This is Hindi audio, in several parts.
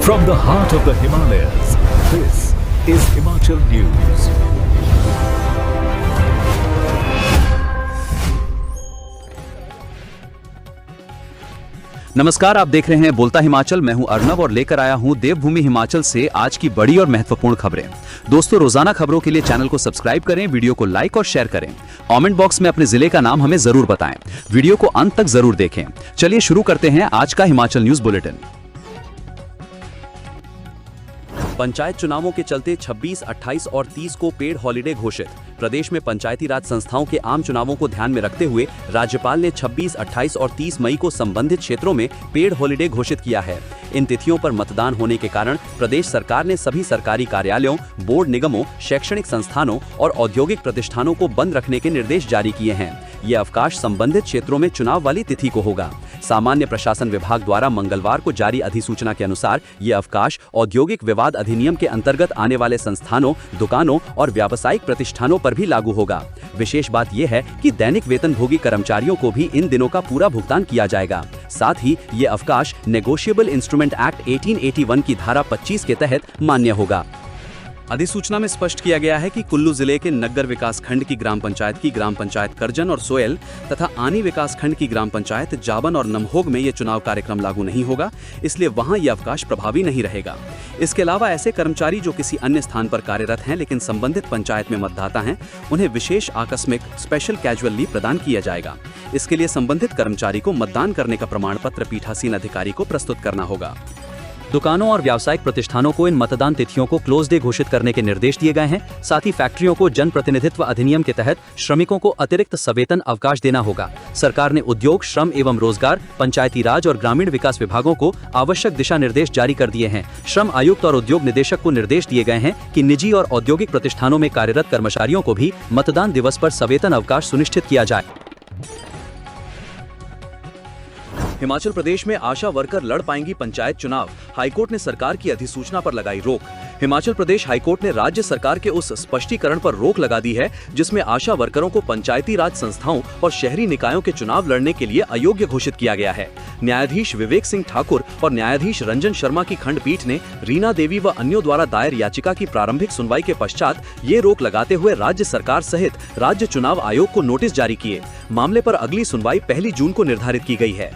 From the heart of the Himalayas, this is Himachal News. नमस्कार, आप देख रहे हैं बोलता हिमाचल। मैं हूं अर्नब और लेकर आया हूं देवभूमि हिमाचल से आज की बड़ी और महत्वपूर्ण खबरें। दोस्तों, रोजाना खबरों के लिए चैनल को सब्सक्राइब करें, वीडियो को लाइक और शेयर करें। कमेंट बॉक्स में अपने जिले का नाम हमें जरूर बताएं। वीडियो को अंत तक जरूर देखें। चलिए शुरू करते हैं आज का हिमाचल न्यूज बुलेटिन। पंचायत चुनावों के चलते 26, 28 और 30 को पेड हॉलिडे घोषित। प्रदेश में पंचायती राज संस्थाओं के आम चुनावों को ध्यान में रखते हुए राज्यपाल ने 26, 28 और 30 मई को संबंधित क्षेत्रों में पेड हॉलिडे घोषित किया है। इन तिथियों पर मतदान होने के कारण प्रदेश सरकार ने सभी सरकारी कार्यालयों, बोर्ड निगमों, शैक्षणिक संस्थानों और औद्योगिक प्रतिष्ठानों को बंद रखने के निर्देश जारी किए हैं। ये अवकाश संबंधित क्षेत्रों में चुनाव वाली तिथि को होगा। सामान्य प्रशासन विभाग द्वारा मंगलवार को जारी अधिसूचना के अनुसार ये अवकाश औद्योगिक विवाद अधिनियम के अंतर्गत आने वाले संस्थानों, दुकानों और व्यावसायिक प्रतिष्ठानों पर भी लागू होगा। विशेष बात यह है कि दैनिक वेतनभोगी कर्मचारियों को भी इन दिनों का पूरा भुगतान किया जाएगा। साथ ही ये अवकाश नेगोशिएबल इंस्ट्रूमेंट एक्ट 1881 की धारा 25 के तहत मान्य होगा। अधिसूचना में स्पष्ट किया गया है कि कुल्लू जिले के नग्गर विकास खंड की ग्राम पंचायत करजन और सोयल तथा आनी विकास खंड की ग्राम पंचायत जाबन और नमहोग में ये चुनाव कार्यक्रम लागू नहीं होगा, इसलिए वहां ये अवकाश प्रभावी नहीं रहेगा। इसके अलावा ऐसे कर्मचारी जो किसी अन्य स्थान पर कार्यरत हैं लेकिन संबंधित पंचायत में मतदाता हैं, उन्हें विशेष आकस्मिक स्पेशल कैजुअल लीव प्रदान किया जाएगा। इसके लिए संबंधित कर्मचारी को मतदान करने का प्रमाण पत्र पीठासीन अधिकारी को प्रस्तुत करना होगा। दुकानों और व्यावसायिक प्रतिष्ठानों को इन मतदान तिथियों को क्लोज डे घोषित करने के निर्देश दिए गए हैं। साथ ही फैक्ट्रियों को जन प्रतिनिधित्व अधिनियम के तहत श्रमिकों को अतिरिक्त सवेतन अवकाश देना होगा। सरकार ने उद्योग, श्रम एवं रोजगार, पंचायती राज और ग्रामीण विकास विभागों को आवश्यक दिशा निर्देश जारी कर दिए हैं। श्रम आयुक्त और उद्योग निदेशक को निर्देश दिए गए हैं कि निजी और औद्योगिक प्रतिष्ठानों में कार्यरत कर्मचारियों को भी मतदान दिवस पर सवेतन अवकाश सुनिश्चित किया जाए। हिमाचल प्रदेश में आशा वर्कर लड़ पाएंगी पंचायत चुनाव। हाईकोर्ट ने सरकार की अधिसूचना पर लगाई रोक। हिमाचल प्रदेश हाईकोर्ट ने राज्य सरकार के उस स्पष्टीकरण पर रोक लगा दी है जिसमें आशा वर्करों को पंचायती राज संस्थाओं और शहरी निकायों के चुनाव लड़ने के लिए अयोग्य घोषित किया गया है। न्यायाधीश विवेक सिंह ठाकुर और न्यायाधीश रंजन शर्मा की खंडपीठ ने रीना देवी व अन्यों द्वारा दायर याचिका की प्रारंभिक सुनवाई के पश्चात ये रोक लगाते हुए राज्य सरकार सहित राज्य चुनाव आयोग को नोटिस जारी किए। मामले पर अगली सुनवाई 1 जून को निर्धारित की गई है।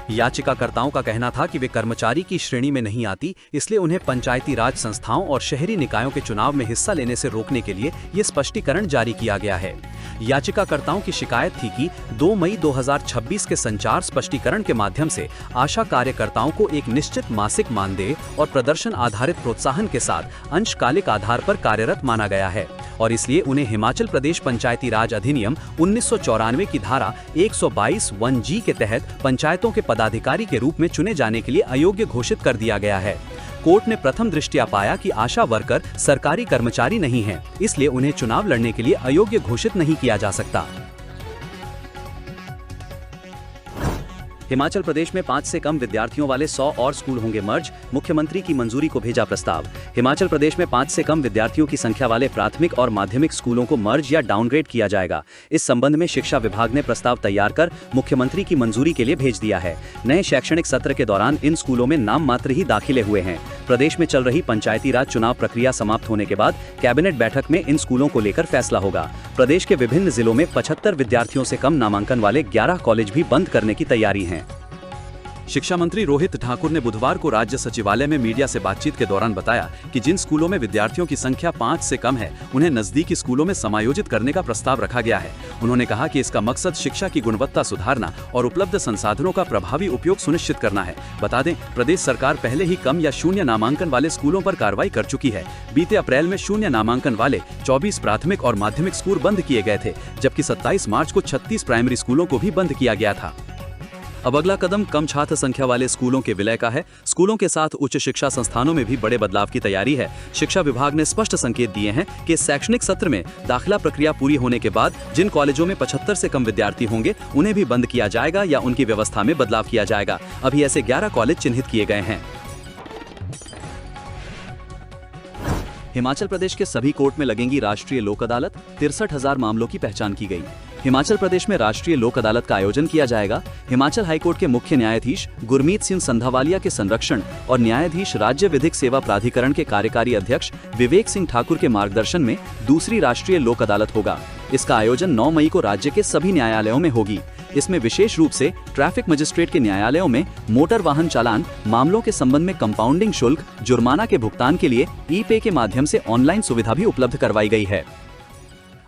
याचिकाकर्ताओं का कहना था कि वे कर्मचारी की श्रेणी में नहीं आती, इसलिए उन्हें पंचायती राज संस्थाओं और शहरी निकायों के चुनाव में हिस्सा लेने से रोकने के लिए ये स्पष्टीकरण जारी किया गया है। याचिकाकर्ताओं की शिकायत थी कि 2 मई 2026 के संचार स्पष्टीकरण के माध्यम से आशा कार्यकर्ताओं को एक निश्चित मासिक मानदेय और प्रदर्शन आधारित प्रोत्साहन के साथ अंशकालिक आधार पर कार्यरत माना गया है और इसलिए उन्हें हिमाचल प्रदेश पंचायती राज अधिनियम 1994 की धारा 122(1)G के तहत पंचायतों के पदाधिकारी के रूप में चुने जाने के लिए अयोग्य घोषित कर दिया गया है। कोर्ट ने प्रथम दृष्टया पाया कि आशा वर्कर सरकारी कर्मचारी नहीं हैं, इसलिए उन्हें चुनाव लड़ने के लिए अयोग्य घोषित नहीं किया जा सकता। हिमाचल प्रदेश में 5 से कम विद्यार्थियों वाले 100 और स्कूल होंगे मर्ज। मुख्यमंत्री की मंजूरी को भेजा प्रस्ताव। हिमाचल प्रदेश में 5 से कम विद्यार्थियों की संख्या वाले प्राथमिक और माध्यमिक स्कूलों को मर्ज या डाउनग्रेड किया जाएगा। इस संबंध में शिक्षा विभाग ने प्रस्ताव तैयार कर मुख्यमंत्री की मंजूरी के लिए भेज दिया है। नए शैक्षणिक सत्र के दौरान इन स्कूलों में नाम मात्र ही दाखिले हुए हैं। प्रदेश में चल रही पंचायती राज चुनाव प्रक्रिया समाप्त होने के बाद कैबिनेट बैठक में इन स्कूलों को लेकर फैसला होगा। प्रदेश के विभिन्न जिलों में 75 विद्यार्थियों से कम नामांकन वाले 11 कॉलेज भी बंद करने की तैयारी है। शिक्षा मंत्री रोहित ठाकुर ने बुधवार को राज्य सचिवालय में मीडिया से बातचीत के दौरान बताया कि जिन स्कूलों में विद्यार्थियों की संख्या 5 से कम है, उन्हें नजदीकी स्कूलों में समायोजित करने का प्रस्ताव रखा गया है। उन्होंने कहा कि इसका मकसद शिक्षा की गुणवत्ता सुधारना और उपलब्ध संसाधनों का प्रभावी उपयोग सुनिश्चित करना है। बता दें, प्रदेश सरकार पहले ही कम या शून्य नामांकन वाले स्कूलों पर कार्रवाई कर चुकी है। बीते अप्रैल में शून्य नामांकन वाले 24 प्राथमिक और माध्यमिक स्कूल बंद किए गए थे, जबकि 27 मार्च को 36 प्राइमरी स्कूलों को भी बंद किया गया था। अब अगला कदम कम छात्र संख्या वाले स्कूलों के विलय का है। स्कूलों के साथ उच्च शिक्षा संस्थानों में भी बड़े बदलाव की तैयारी है। शिक्षा विभाग ने स्पष्ट संकेत दिए हैं कि शैक्षणिक सत्र में दाखिला प्रक्रिया पूरी होने के बाद जिन कॉलेजों में 75 से कम विद्यार्थी होंगे, उन्हें भी बंद किया जाएगा या उनकी व्यवस्था में बदलाव किया जाएगा। अभी ऐसे 11 कॉलेज चिन्हित किए गए हैं। हिमाचल प्रदेश के सभी कोर्ट में लगेंगी राष्ट्रीय लोक अदालत। 63,000 मामलों की पहचान की गई। हिमाचल प्रदेश में राष्ट्रीय लोक अदालत का आयोजन किया जाएगा। हिमाचल हाईकोर्ट के मुख्य न्यायाधीश गुरमीत सिंह संधावालिया के संरक्षण और न्यायाधीश राज्य विधिक सेवा प्राधिकरण के कार्यकारी अध्यक्ष विवेक सिंह ठाकुर के मार्गदर्शन में दूसरी राष्ट्रीय लोक अदालत होगा। इसका आयोजन 9 मई को राज्य के सभी न्यायालयों में होगी। इसमें विशेष रूप से ट्रैफिक मजिस्ट्रेट के न्यायालयों में मोटर वाहन चालान मामलों के संबंध में कंपाउंडिंग शुल्क, जुर्माना के भुगतान के लिए ई-पे के माध्यम से ऑनलाइन सुविधा भी उपलब्ध करवाई गई है।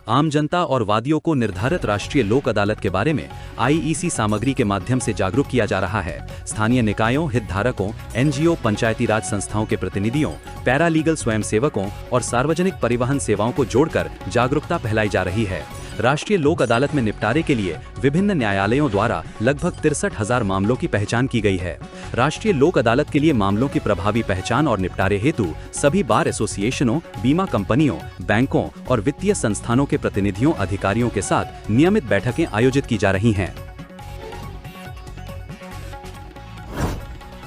आम जनता और वादियों को निर्धारित राष्ट्रीय लोक अदालत के बारे में IEC सामग्री के माध्यम से जागरूक किया जा रहा है। स्थानीय निकायों, हितधारकों, NGO, पंचायती राज संस्थाओं के प्रतिनिधियों, पैरालीगल स्वयंसेवकों और सार्वजनिक परिवहन सेवाओं को जोड़कर जागरूकता फैलाई जा रही है। राष्ट्रीय लोक अदालत में निपटारे के लिए विभिन्न न्यायालयों द्वारा लगभग 63,000 मामलों की पहचान की गई है। राष्ट्रीय लोक अदालत के लिए मामलों की प्रभावी पहचान और निपटारे हेतु सभी बार एसोसिएशनों, बीमा कंपनियों, बैंकों और वित्तीय संस्थानों के प्रतिनिधियों, अधिकारियों के साथ नियमित बैठकें आयोजित की जा रही हैं।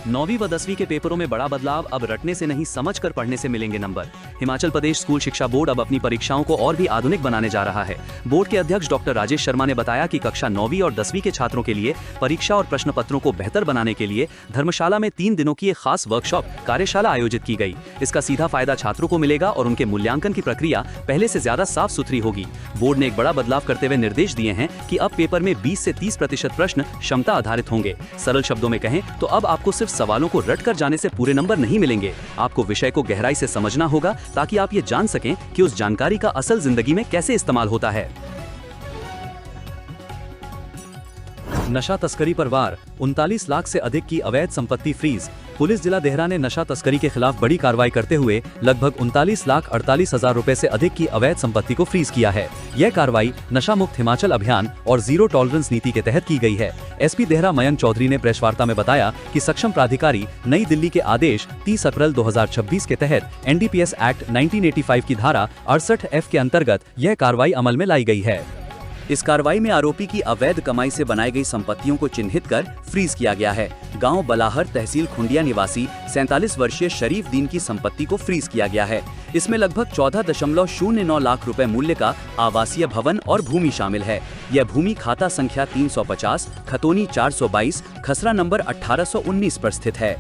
9वीं व 10वीं के पेपरों में बड़ा बदलाव। अब रटने से नहीं, समझकर पढ़ने से मिलेंगे नंबर। हिमाचल प्रदेश स्कूल शिक्षा बोर्ड अब अपनी परीक्षाओं को और भी आधुनिक बनाने जा रहा है। बोर्ड के अध्यक्ष डॉक्टर राजेश शर्मा ने बताया कि कक्षा 9वीं और 10वीं के छात्रों के लिए परीक्षा और प्रश्न पत्रों को बेहतर बनाने के लिए धर्मशाला में 3 दिनों की एक खास वर्कशॉप कार्यशाला आयोजित की गई। इसका सीधा फायदा छात्रों को मिलेगा और उनके मूल्यांकन की प्रक्रिया पहले से ज्यादा साफ सुथरी होगी। बोर्ड ने एक बड़ा बदलाव करते हुए निर्देश दिए हैं कि अब पेपर में 20 से 30% प्रश्न क्षमता आधारित होंगे। सरल शब्दों में कहें तो अब आपको सिर्फ सवालों को रटकर जाने से पूरे नंबर नहीं मिलेंगे। आपको विषय को गहराई से समझना होगा ताकि आप ये जान सकें कि उस जानकारी का असल जिंदगी में कैसे इस्तेमाल होता है। नशा तस्करी पर वार, 39 लाख से अधिक की अवैध संपत्ति फ्रीज। पुलिस जिला देहरा ने नशा तस्करी के खिलाफ बड़ी कार्रवाई करते हुए लगभग 39,48,000 रुपए से अधिक की अवैध संपत्ति को फ्रीज किया है। यह कार्रवाई नशा मुक्त हिमाचल अभियान और जीरो टॉलरेंस नीति के तहत की गई है। SP देहरा मयंक चौधरी ने प्रेस वार्ता में बताया कि सक्षम प्राधिकारी नई दिल्ली के आदेश 30 अप्रैल 2026 के तहत NDPS एक्ट 1985 की धारा 68F के अंतर्गत यह कार्रवाई अमल में लाई गई है। इस कार्रवाई में आरोपी की अवैध कमाई से बनाई गई संपत्तियों को चिन्हित कर फ्रीज किया गया है। गांव बलाहर, तहसील खुंडिया निवासी 47 वर्षीय शरीफ दीन की संपत्ति को फ्रीज किया गया है। इसमें लगभग 14.09 लाख रुपए मूल्य का आवासीय भवन और भूमि शामिल है। यह भूमि खाता संख्या 350, खतौनी 422, खसरा नंबर 1819 पर स्थित है।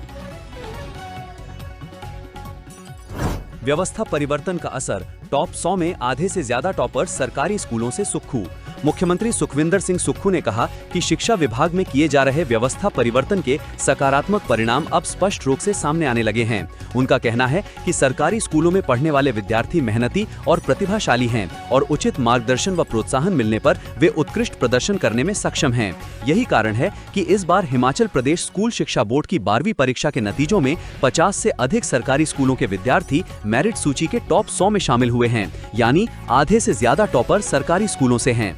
व्यवस्था परिवर्तन का असर, टॉप 100 में आधे से ज्यादा टॉपर्स सरकारी स्कूलों से सुक्खू। मुख्यमंत्री सुखविंदर सिंह सुक्खू ने कहा कि शिक्षा विभाग में किए जा रहे व्यवस्था परिवर्तन के सकारात्मक परिणाम अब स्पष्ट रूप से सामने आने लगे हैं। उनका कहना है कि सरकारी स्कूलों में पढ़ने वाले विद्यार्थी मेहनती और प्रतिभाशाली हैं और उचित मार्गदर्शन व प्रोत्साहन मिलने पर वे उत्कृष्ट प्रदर्शन करने में सक्षम हैं। यही कारण है कि इस बार हिमाचल प्रदेश स्कूल शिक्षा बोर्ड की 12वीं परीक्षा के नतीजों में 50 से अधिक सरकारी स्कूलों के विद्यार्थी मेरिट सूची के टॉप 100 में शामिल हुए हैं, यानी आधे से ज्यादा टॉपर सरकारी स्कूलों से हैं।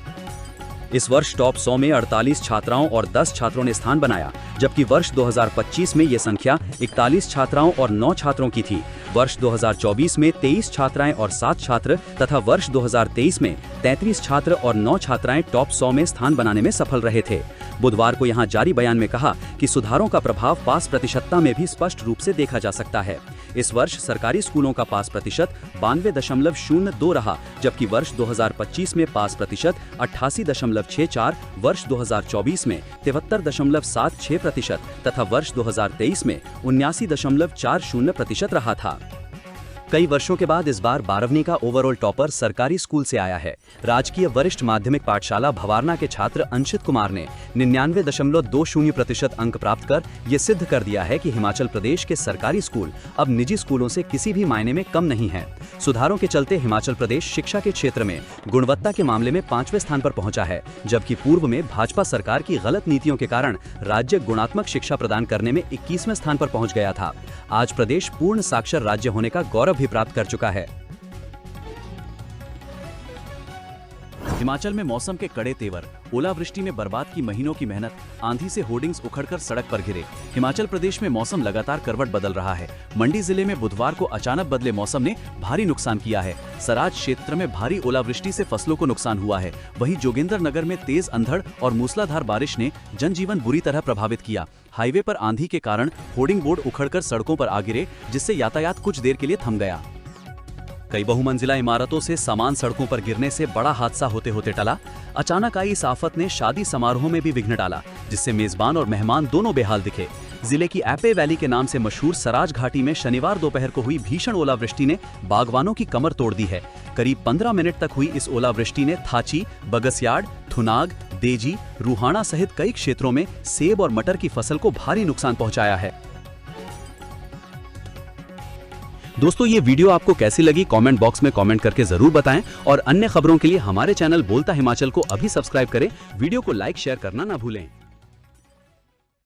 इस वर्ष टॉप 100 में 48 छात्राओं और 10 छात्रों ने स्थान बनाया, जबकि वर्ष 2025 में ये संख्या 41 छात्राओं और 9 छात्रों की थी। वर्ष 2024 में 23 छात्राएं और 7 छात्र तथा वर्ष 2023 में 33 छात्र और 9 छात्राएं टॉप 100 में स्थान बनाने में सफल रहे थे। बुधवार को यहां जारी बयान में कहा कि सुधारों का प्रभाव पास प्रतिशतता में भी स्पष्ट रूप से देखा जा सकता है। इस वर्ष सरकारी स्कूलों का पास प्रतिशत 92.02 रहा, जबकि वर्ष 2025 में पास प्रतिशत 88.64, वर्ष 2024 में 73.76% तथा वर्ष 2023 में 79.40% रहा था। कई वर्षों के बाद इस बार 12वीं का ओवरऑल टॉपर सरकारी स्कूल से आया है। राजकीय वरिष्ठ माध्यमिक पाठशाला भवारना के छात्र अंशित कुमार ने 99.20% अंक प्राप्त कर ये सिद्ध कर दिया है कि हिमाचल प्रदेश के सरकारी स्कूल अब निजी स्कूलों से किसी भी मायने में कम नहीं है। सुधारों के चलते हिमाचल प्रदेश शिक्षा के क्षेत्र में गुणवत्ता के मामले में 5वें स्थान पर पहुंचा है, जबकि पूर्व में भाजपा सरकार की गलत नीतियों के कारण राज्य गुणात्मक शिक्षा प्रदान करने में 21वें स्थान पर पहुंच गया था। आज प्रदेश पूर्ण साक्षर राज्य होने का गौरव भी प्राप्त कर चुका है। हिमाचल में मौसम के कड़े तेवर, ओलावृष्टि में बर्बाद की महीनों की मेहनत, आंधी से होर्डिंग्स उखड़कर सड़क पर गिरे। हिमाचल प्रदेश में मौसम लगातार करवट बदल रहा है। मंडी जिले में बुधवार को अचानक बदले मौसम ने भारी नुकसान किया है। सराज क्षेत्र में भारी ओलावृष्टि से फसलों को नुकसान हुआ है। वहीं जोगिंद्रनगर में तेज अंधड़ और मूसलाधार बारिश ने जनजीवन बुरी तरह प्रभावित किया। हाईवे पर आंधी के कारण होर्डिंग बोर्ड उखड़कर सड़कों पर आ गिरे, जिससे यातायात कुछ देर के लिए थम गया। कई बहुमंजिला इमारतों से सामान सड़कों पर गिरने से बड़ा हादसा होते होते टला। अचानक आई इस आफत ने शादी समारोह में भी विघ्न डाला, जिससे मेजबान और मेहमान दोनों बेहाल दिखे। जिले की एपे वैली के नाम से मशहूर सराज घाटी में शनिवार दोपहर को हुई भीषण ओलावृष्टि ने बागवानों की कमर तोड़ दी है। करीब 15 मिनट तक हुई इस ओलावृष्टि ने थाची, बगस्याड़, थुनाग, देजी, रूहाना सहित कई क्षेत्रों में सेब और मटर की फसल को भारी नुकसान पहुंचाया है। दोस्तों, ये वीडियो आपको कैसी लगी कमेंट बॉक्स में कमेंट करके जरूर बताएं और अन्य खबरों के लिए हमारे चैनल बोलता हिमाचल को अभी सब्सक्राइब करें। वीडियो को लाइक शेयर करना ना भूलें।